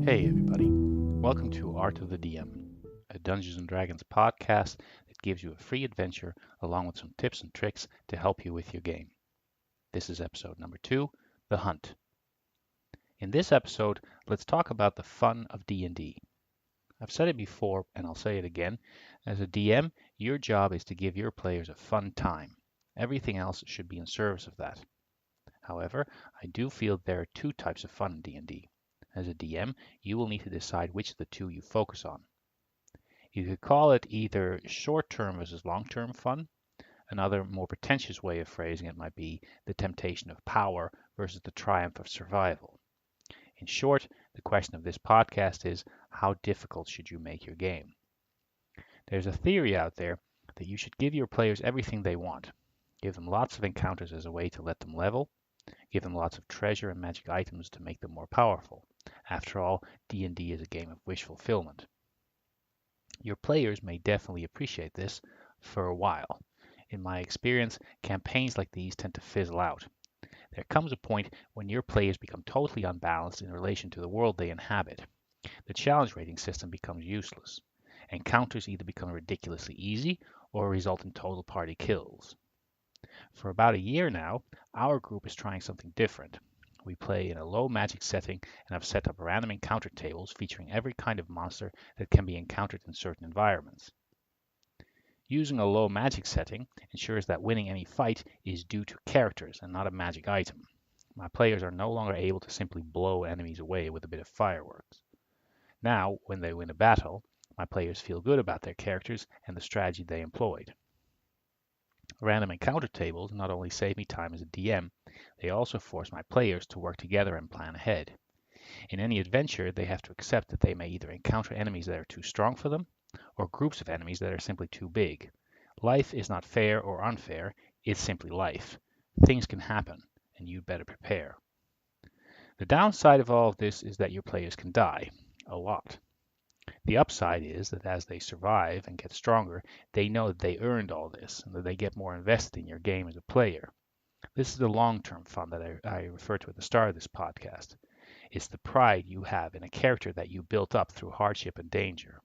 Hey everybody, welcome to Art of the DM, a Dungeons & Dragons podcast that gives you a free adventure along with some tips and tricks to help you with your game. This is episode number 2, The Hunt. In this episode, let's talk about the fun of D&D. I've said it before and I'll say it again. As a DM, your job is to give your players a fun time. Everything else should be in service of that. However, I do feel there are two types of fun in D&D. As a DM, you will need to decide which of the two you focus on. You could call it either short-term versus long-term fun. Another more pretentious way of phrasing it might be the temptation of power versus the triumph of survival. In short, the question of this podcast is, how difficult should you make your game? There's a theory out there that you should give your players everything they want. Give them lots of encounters as a way to let them level. Give them lots of treasure and magic items to make them more powerful. After all, D&D is a game of wish fulfillment. Your players may definitely appreciate this for a while. In my experience, campaigns like these tend to fizzle out. There comes a point when your players become totally unbalanced in relation to the world they inhabit. The challenge rating system becomes useless. Encounters either become ridiculously easy or result in total party kills. For about a year now, our group is trying something different. We play in a low magic setting and have set up random encounter tables featuring every kind of monster that can be encountered in certain environments. Using a low magic setting ensures that winning any fight is due to characters and not a magic item. My players are no longer able to simply blow enemies away with a bit of fireworks. Now, when they win a battle, my players feel good about their characters and the strategy they employed. Random encounter tables not only save me time as a DM, they also force my players to work together and plan ahead. In any adventure, they have to accept that they may either encounter enemies that are too strong for them, or groups of enemies that are simply too big. Life is not fair or unfair, it's simply life. Things can happen, and you'd better prepare. The downside of all of this is that your players can die. A lot. The upside is that as they survive and get stronger, they know that they earned all this and that they get more invested in your game as a player. This is the long-term fun that I referred to at the start of this podcast. It's the pride you have in a character that you built up through hardship and danger.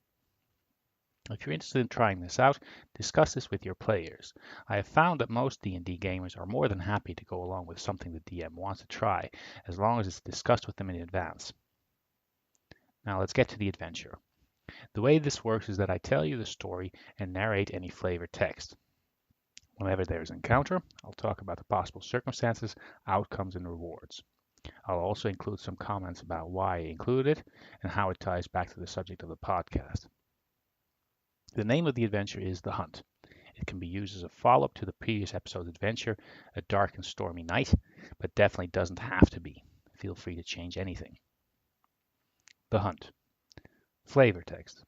If you're interested in trying this out, discuss this with your players. I have found that most D&D gamers are more than happy to go along with something the DM wants to try, as long as it's discussed with them in advance. Now let's get to the adventure. The way this works is that I tell you the story and narrate any flavored text. Whenever there's an encounter, I'll talk about the possible circumstances, outcomes, and rewards. I'll also include some comments about why I included it and how it ties back to the subject of the podcast. The name of the adventure is The Hunt. It can be used as a follow-up to the previous episode's adventure, A Dark and Stormy Night, but definitely doesn't have to be. Feel free to change anything. The Hunt. Flavor text.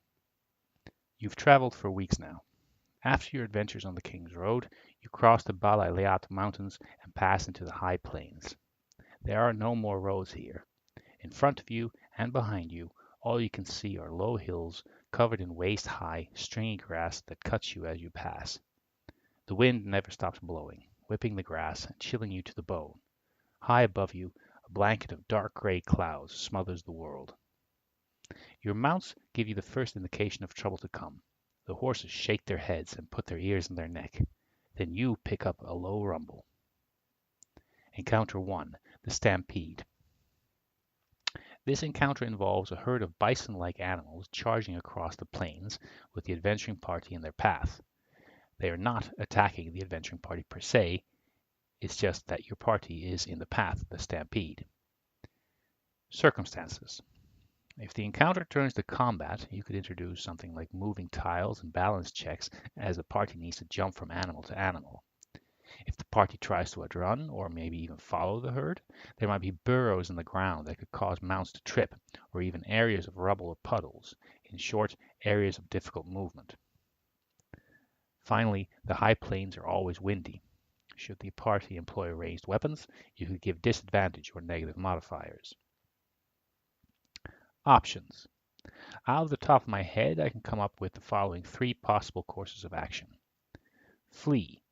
You've traveled for weeks now. After your adventures on the King's Road, you cross the Balaliat Mountains and pass into the High Plains. There are no more roads here. In front of you and behind you, all you can see are low hills covered in waist-high, stringy grass that cuts you as you pass. The wind never stops blowing, whipping the grass and chilling you to the bone. High above you, a blanket of dark gray clouds smothers the world. Your mounts give you the first indication of trouble to come. The horses shake their heads and put their ears in their neck. Then you pick up a low rumble. Encounter 1, the Stampede. This encounter involves a herd of bison-like animals charging across the plains with the adventuring party in their path. They are not attacking the adventuring party per se, it's just that your party is in the path of the stampede. Circumstances. If the encounter turns to combat, you could introduce something like moving tiles and balance checks as the party needs to jump from animal to animal. If the party tries to outrun or maybe even follow the herd, there might be burrows in the ground that could cause mounts to trip, or even areas of rubble or puddles. In short, areas of difficult movement. Finally, the high plains are always windy. Should the party employ raised weapons, you could give disadvantage or negative modifiers. Options. Out of the top of my head, I can come up with the following 3 possible courses of action. Flee.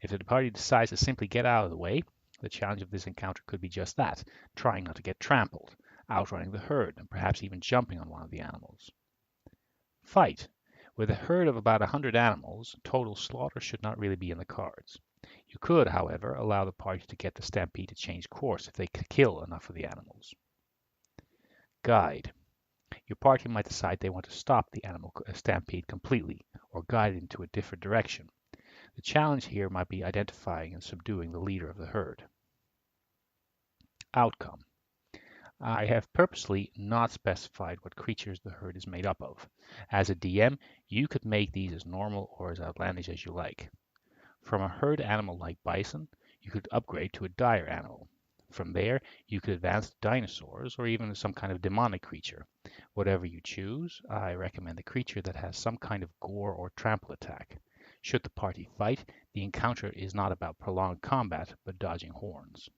If the party decides to simply get out of the way, the challenge of this encounter could be just that, trying not to get trampled, outrunning the herd, and perhaps even jumping on one of the animals. Fight. With a herd of about 100 animals, total slaughter should not really be in the cards. You could, however, allow the party to get the stampede to change course if they kill enough of the animals. Guide. Your party might decide they want to stop the animal stampede completely, or guide it into a different direction. The challenge here might be identifying and subduing the leader of the herd. Outcome. I have purposely not specified what creatures the herd is made up of. As a DM, you could make these as normal or as outlandish as you like. From a herd animal like bison, you could upgrade to a dire animal. From there, you could advance to dinosaurs or even some kind of demonic creature. Whatever you choose, I recommend a creature that has some kind of gore or trample attack. Should the party fight, the encounter is not about prolonged combat, but dodging horns.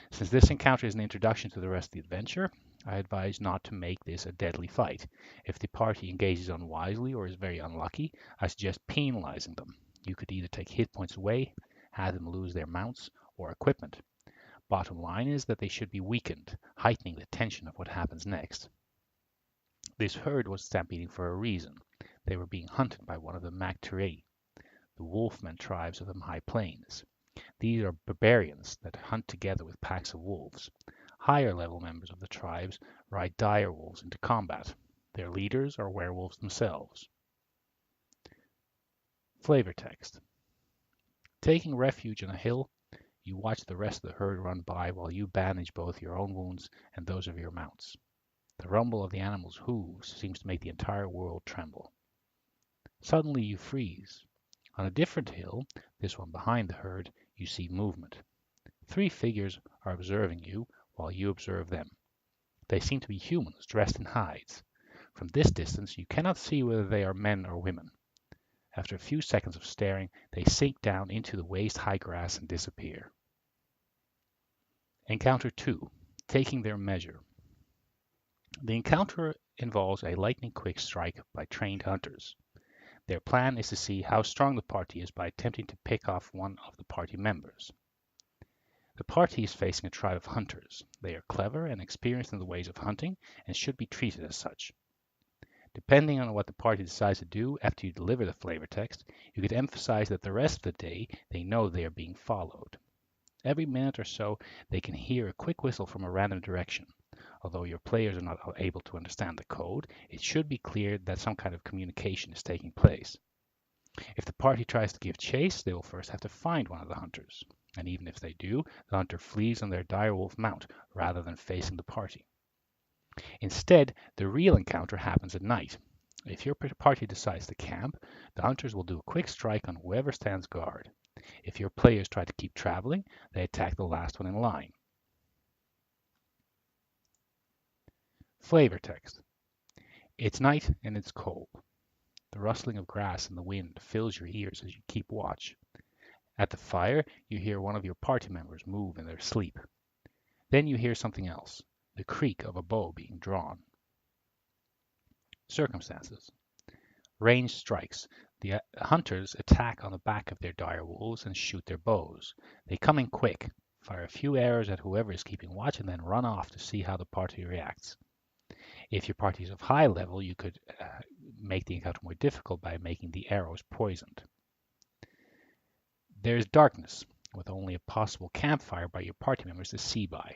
Since this encounter is an introduction to the rest of the adventure, I advise not to make this a deadly fight. If the party engages unwisely or is very unlucky, I suggest penalizing them. You could either take hit points away, have them lose their mounts or equipment. Bottom line is that they should be weakened, heightening the tension of what happens next. This herd was stampeding for a reason. They were being hunted by one of the Magteri, the wolfmen tribes of the High Plains. These are barbarians that hunt together with packs of wolves. Higher level members of the tribes ride dire wolves into combat. Their leaders are werewolves themselves. Flavor text. Taking refuge on a hill, you watch the rest of the herd run by while you bandage both your own wounds and those of your mounts. The rumble of the animals' hooves seems to make the entire world tremble. Suddenly you freeze. On a different hill, this one behind the herd, you see movement. 3 figures are observing you while you observe them. They seem to be humans dressed in hides. From this distance, you cannot see whether they are men or women. After a few seconds of staring, they sink down into the waist-high grass and disappear. Encounter 2. Taking their measure. The encounter involves a lightning-quick strike by trained hunters. Their plan is to see how strong the party is by attempting to pick off one of the party members. The party is facing a tribe of hunters. They are clever and experienced in the ways of hunting and should be treated as such. Depending on what the party decides to do after you deliver the flavor text, you could emphasize that the rest of the day they know they are being followed. Every minute or so, they can hear a quick whistle from a random direction. Although your players are not able to understand the code, it should be clear that some kind of communication is taking place. If the party tries to give chase, they will first have to find one of the hunters. And even if they do, the hunter flees on their direwolf mount rather than facing the party. Instead, the real encounter happens at night. If your party decides to camp, the hunters will do a quick strike on whoever stands guard. If your players try to keep traveling, they attack the last one in line. Flavor text. It's night and it's cold. The rustling of grass in the wind fills your ears as you keep watch. At the fire, you hear one of your party members move in their sleep. Then you hear something else, the creak of a bow being drawn. Circumstances. Range strikes. The hunters attack on the back of their dire wolves and shoot their bows. They come in quick, fire a few arrows at whoever is keeping watch, and then run off to see how the party reacts. If your party is of high level, you could make the encounter more difficult by making the arrows poisoned. There is darkness, with only a possible campfire by your party members to see by.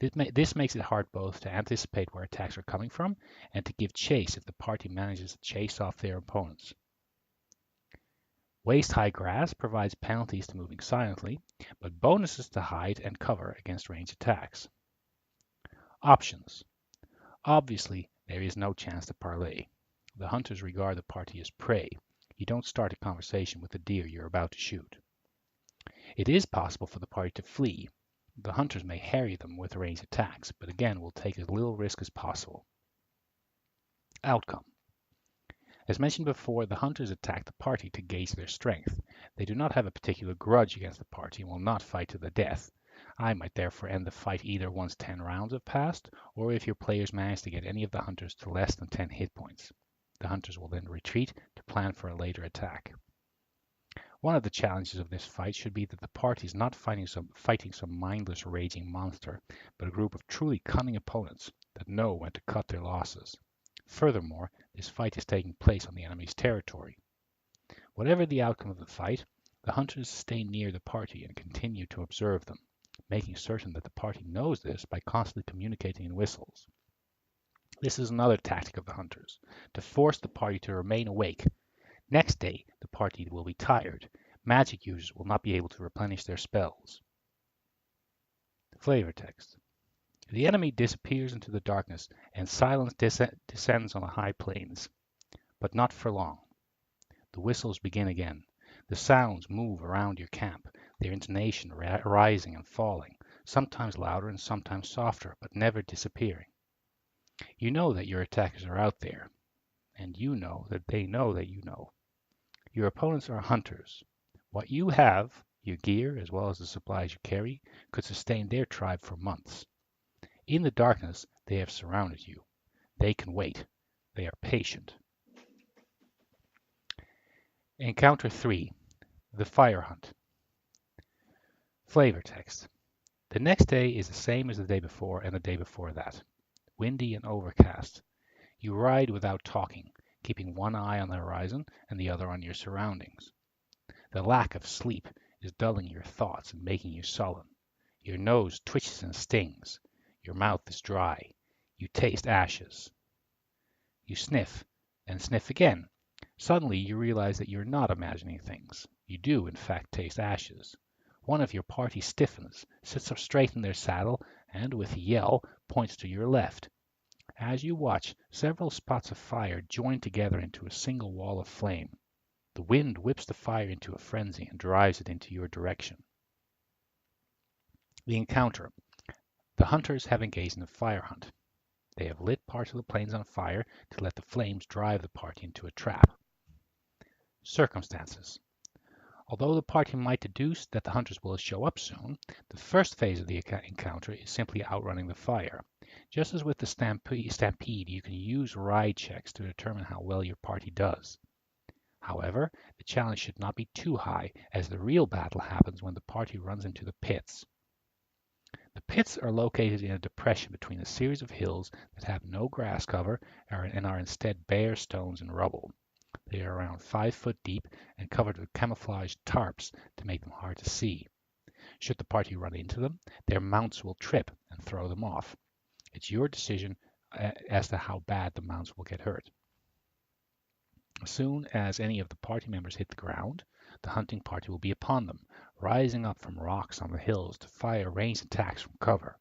This makes it hard both to anticipate where attacks are coming from and to give chase if the party manages to chase off their opponents. Waist-high grass provides penalties to moving silently, but bonuses to hide and cover against ranged attacks. Options. Obviously, there is no chance to parley. The hunters regard the party as prey. You don't start a conversation with the deer you're about to shoot. It is possible for the party to flee. The hunters may harry them with ranged attacks, but again will take as little risk as possible. Outcome. As mentioned before, the hunters attack the party to gauge their strength. They do not have a particular grudge against the party and will not fight to the death. I might therefore end the fight either once 10 rounds have passed, or if your players manage to get any of the hunters to less than 10 hit points. The hunters will then retreat to plan for a later attack. One of the challenges of this fight should be that the party is not fighting some mindless raging monster, but a group of truly cunning opponents that know when to cut their losses. Furthermore, this fight is taking place on the enemy's territory. Whatever the outcome of the fight, the hunters stay near the party and continue to observe them, making certain that the party knows this by constantly communicating in whistles. This is another tactic of the hunters, to force the party to remain awake. Next day, the party will be tired. Magic users will not be able to replenish their spells. Flavor text. The enemy disappears into the darkness, and silence descends on the high plains. But not for long. The whistles begin again. The sounds move around your camp, their intonation rising and falling, sometimes louder and sometimes softer, but never disappearing. You know that your attackers are out there, and you know that they know that you know. Your opponents are hunters. What you have, your gear as well as the supplies you carry, could sustain their tribe for months. In the darkness, they have surrounded you. They can wait. They are patient. Encounter 3. The Fire Hunt. Flavor text. The next day is the same as the day before and the day before that. Windy and overcast. You ride without talking, keeping one eye on the horizon and the other on your surroundings. The lack of sleep is dulling your thoughts and making you sullen. Your nose twitches and stings. Your mouth is dry. You taste ashes. You sniff and sniff again. Suddenly you realize that you're not imagining things. You do, in fact, taste ashes. One of your party stiffens, sits up straight in their saddle, and with a yell points to your left. As you watch, several spots of fire join together into a single wall of flame. The wind whips the fire into a frenzy and drives it into your direction. The encounter. The hunters have engaged in a fire hunt. They have lit parts of the plains on fire to let the flames drive the party into a trap. Circumstances. Although the party might deduce that the hunters will show up soon, the first phase of the encounter is simply outrunning the fire. Just as with the stampede, you can use ride checks to determine how well your party does. However, the challenge should not be too high, as the real battle happens when the party runs into the pits. The pits are located in a depression between a series of hills that have no grass cover and are instead bare stones and rubble. They are around 5 foot deep and covered with camouflaged tarps to make them hard to see. Should the party run into them, their mounts will trip and throw them off. It's your decision as to how bad the mounts will get hurt. As soon as any of the party members hit the ground, the hunting party will be upon them, rising up from rocks on the hills to fire ranged attacks from cover.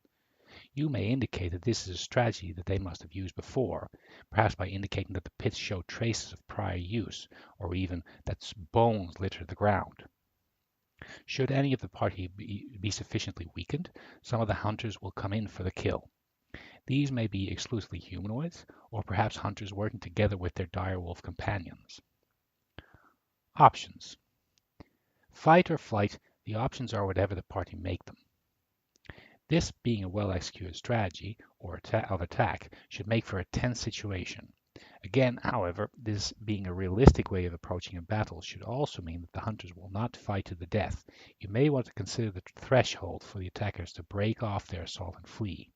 You may indicate that this is a strategy that they must have used before, perhaps by indicating that the pits show traces of prior use, or even that bones litter the ground. Should any of the party be sufficiently weakened, some of the hunters will come in for the kill. These may be exclusively humanoids, or perhaps hunters working together with their direwolf companions. Options. Fight or flight, the options are whatever the party make them. This, being a well-executed strategy of attack, should make for a tense situation. Again, however, this being a realistic way of approaching a battle should also mean that the hunters will not fight to the death. You may want to consider the threshold for the attackers to break off their assault and flee.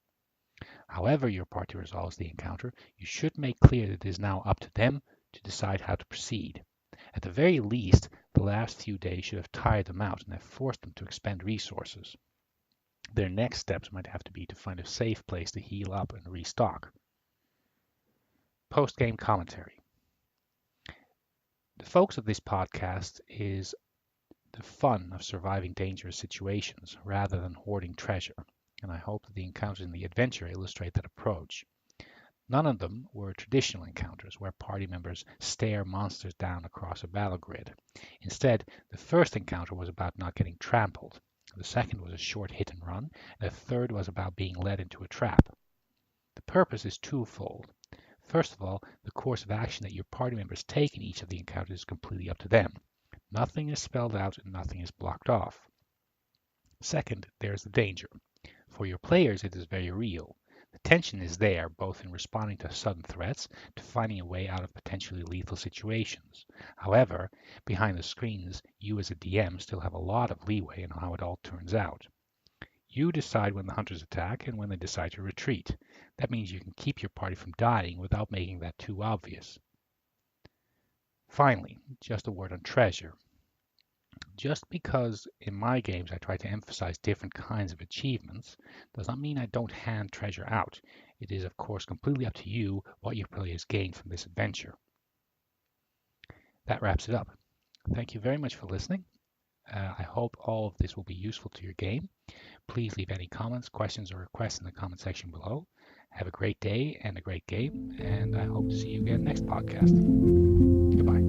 However your party resolves the encounter, you should make clear that it is now up to them to decide how to proceed. At the very least, the last few days should have tired them out and have forced them to expend resources. Their next steps might have to be to find a safe place to heal up and restock. Post-game commentary. The focus of this podcast is the fun of surviving dangerous situations rather than hoarding treasure, and I hope that the encounters in the adventure illustrate that approach. None of them were traditional encounters where party members stare monsters down across a battle grid. Instead, the first encounter was about not getting trampled. The second was a short hit and run, and the third was about being led into a trap. The purpose is twofold. First of all, the course of action that your party members take in each of the encounters is completely up to them. Nothing is spelled out and nothing is blocked off. Second, there is the danger. For your players, it is very real. The tension is there, both in responding to sudden threats to finding a way out of potentially lethal situations. However, behind the screens, you as a DM still have a lot of leeway in how it all turns out. You decide when the hunters attack and when they decide to retreat. That means you can keep your party from dying without making that too obvious. Finally, just a word on treasure. Just because in my games I try to emphasize different kinds of achievements does not mean I don't hand treasure out. It is, of course, completely up to you what your players gain from this adventure. That wraps it up. Thank you very much for listening. I hope all of this will be useful to your game. Please leave any comments, questions, or requests in the comment section below. Have a great day and a great game, and I hope to see you again next podcast. Goodbye.